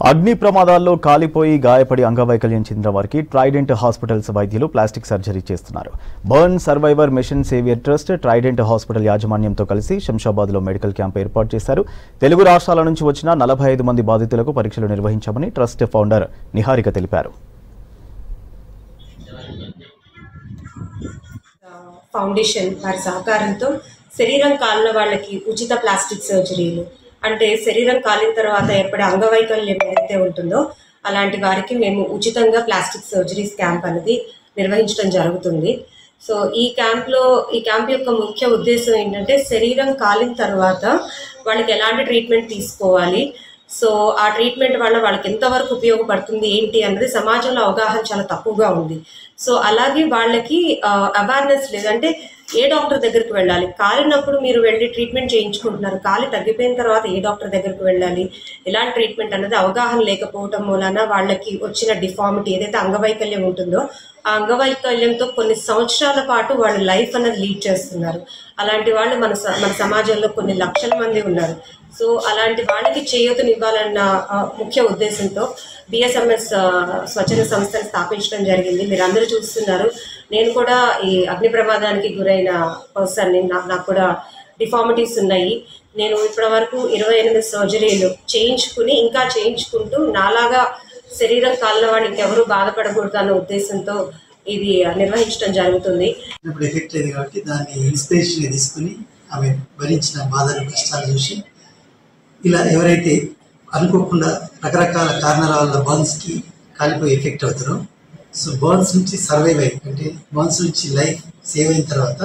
అగ్ని ప్రమాదాల్లో కాలిపోయి గాయపడి అంగవైకల్యం చెందిన వారికి ట్రైడెంట్ హాస్పిటల్స్ వైద్యులు ప్లాస్టిక్ సర్జరీ చేస్తున్నారు. Burn survivor mission saviour trust trident hospital యాజమాన్యంతో కలిసి శంషాబాద్లో మెడికల్ క్యాంప్ ఏర్పాటు చేశారు. తెలుగు రాష్ట్రాల నుంచి వచ్చిన 45 మంది బాధితులకు పరీక్షలు నిర్వహించామని ట్రస్ట్ ఫౌండర్ నిహారిక తెలిపారు. ఫౌండేషన్ వారి సహకారంతో శరీరం కాలిన వాళ్ళకి ఉచిత ప్లాస్టిక్ సర్జరీలు అంటే శరీరం కాలిన తర్వాత ఏర్పడే అంగవైకల్యం ఏదైతే ఉంటుందో అలాంటి వారికి మేము ఉచితంగా ప్లాస్టిక్ సర్జరీస్ క్యాంప్ అనేది నిర్వహించడం జరుగుతుంది. సో ఈ క్యాంప్ యొక్క ముఖ్య ఉద్దేశం ఏంటంటే శరీరం కాలిన తర్వాత వాళ్ళకి ఎలాంటి ట్రీట్మెంట్ తీసుకోవాలి, సో ఆ ట్రీట్మెంట్ వల్ల వాళ్ళకి ఎంతవరకు ఉపయోగపడుతుంది ఏంటి అన్నది సమాజంలో అవగాహన చాలా తక్కువగా ఉంది. సో అలాగే వాళ్ళకి అవేర్నెస్ లేదంటే ఏ డాక్టర్ దగ్గరికి వెళ్ళాలి, కాలినప్పుడు మీరు వెళ్ళి ట్రీట్మెంట్ చేయించుకుంటున్నారు, కాలి తగ్గిపోయిన తర్వాత ఏ డాక్టర్ దగ్గరికి వెళ్ళాలి, ఎలాంటి ట్రీట్మెంట్ అన్నది అవగాహన లేకపోవడం మూలన వాళ్ళకి వచ్చిన డిఫార్మిటీ ఏదైతే అంగవైకల్యం ఉంటుందో ఆ అంగవైకల్యంతో కొన్ని సంవత్సరాల పాటు వాళ్ళ లైఫ్ అనేది లీడ్ చేస్తున్నారు. అలాంటి వాళ్ళు మన సమాజంలో కొన్ని లక్షల మంది ఉన్నారు. సో అలాంటి వాళ్ళకి చేయూతనివ్వాలన్న ముఖ్య ఉద్దేశంతో బిఎస్ఎంఎస్ స్వచ్ఛంద సంస్థను స్థాపించడం జరిగింది. మీరు అందరూ చూస్తున్నారు, నేను కూడా ఈ అగ్ని ప్రమాదానికి గురైన పర్సన్ని, నాకు కూడా డిఫార్మిటీస్ ఉన్నాయి. నేను ఇప్పటి వరకు 28 సర్జరీలు చేయించుకుని ఇంకా చేయించుకుంటూ నాలాగా శరీరం కాలిన వాళ్ళు ఇంకెవరూ బాధపడకూడదు అన్న ఉద్దేశంతో ఇది నిర్వహించడం జరుగుతుంది. ఎఫెక్ట్ లేదు కాబట్టి దాన్ని ఇన్స్పిరేషన్ తీసుకుని ఆమె భరించిన బాధలు కష్టాలు చూసి ఇలా ఎవరైతే అనుకోకుండా రకరకాల కారణాల వల్ల బర్న్స్కి కాలిపోయి ఎఫెక్ట్ అవుతారో, సో బర్న్స్ నుంచి సర్వైవ్ అయ్యి అంటే బర్న్స్ నుంచి లైఫ్ సేవ్ అయిన తర్వాత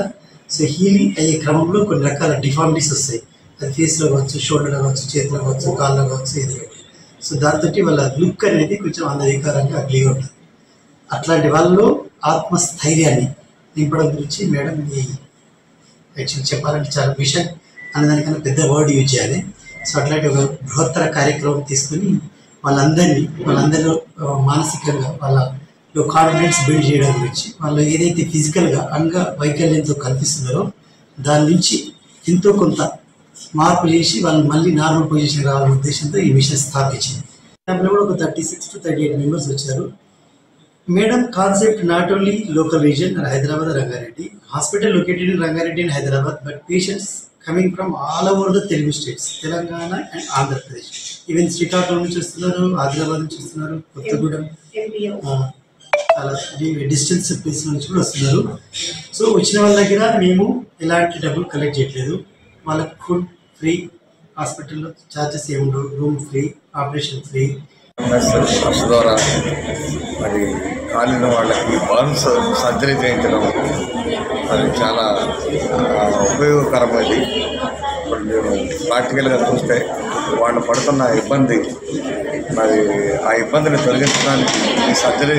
సో హీలింగ్ అయ్యే క్రమంలో కొన్ని రకాల డిఫార్మిటీస్ వస్తాయి. అది ఫేస్లో కావచ్చు, షోల్డర్లో కావచ్చు, చేతిలో కావచ్చు, కాళ్ళలో కావచ్చు, ఎదురు. సో దాంతో వాళ్ళ లుక్ అనేది కొంచెం అందవికారంగా అగ్లీగా ఉంటుంది. అట్లాంటి వాళ్ళలో ఆత్మస్థైర్యాన్ని నింపడం గురించి మేడం ఈ యాక్చువల్ చెప్పాలంటే చాలా విషన్ అనేదానికన్నా పెద్ద వర్డ్ యూజ్ చేయాలి. సో అట్లాంటి ఒక బృహత్తర కార్యక్రమం తీసుకుని వాళ్ళందరూ మానసికంగా వాళ్ళలో కాన్ఫిడెన్స్ బిల్డ్ చేయడం గురించి, వాళ్ళు ఏదైతే ఫిజికల్గా అంగవైకల్యంతో కల్పిస్తున్నారో దాని నుంచి ఎంతో కొంత మార్పు చేసి వాళ్ళు మళ్ళీ నార్మల్ పొజిషన్ రావాలనే ఉద్దేశంతో ఈ మిషన్ స్థాపించింది. దాంట్లో కూడా ఒక 36 to 38 మెంబర్స్ వచ్చారు. Madam concept not only local reason Hyderabad, Rangareddy hospital located in Rangareddy and Hyderabad, but patients coming from all over the Telugu states, Telangana and Andhra Pradesh. Even Srikakulam నుంచి వస్తున్నారు, ఆదిలాబాద్ నుంచి వస్తున్నారు, కొత్తగూడెం, అలా డిస్టెన్స్ ప్లేస్ నుంచి కూడా వస్తున్నారు. సో వచ్చిన వాళ్ళ దగ్గర మేము ఎలాంటి డబ్బులు కలెక్ట్ చేయట్లేదు. వాళ్ళకి ఫుడ్ ఫ్రీ, హాస్పిటల్లో ఛార్జెస్ ఏముండవు, room free, operation free. Trust ద్వారా మరి కాలిన వాళ్ళకి బర్న్స్ సర్జరీ చేయించడం అది చాలా ఉపయోగకరమైనది. ఇప్పుడు మీరు ప్రాక్టికల్గా చూస్తే వాళ్ళు పడుతున్న ఇబ్బంది, మరి ఆ ఇబ్బందిని తొలగించడానికి ఈ సర్జరీ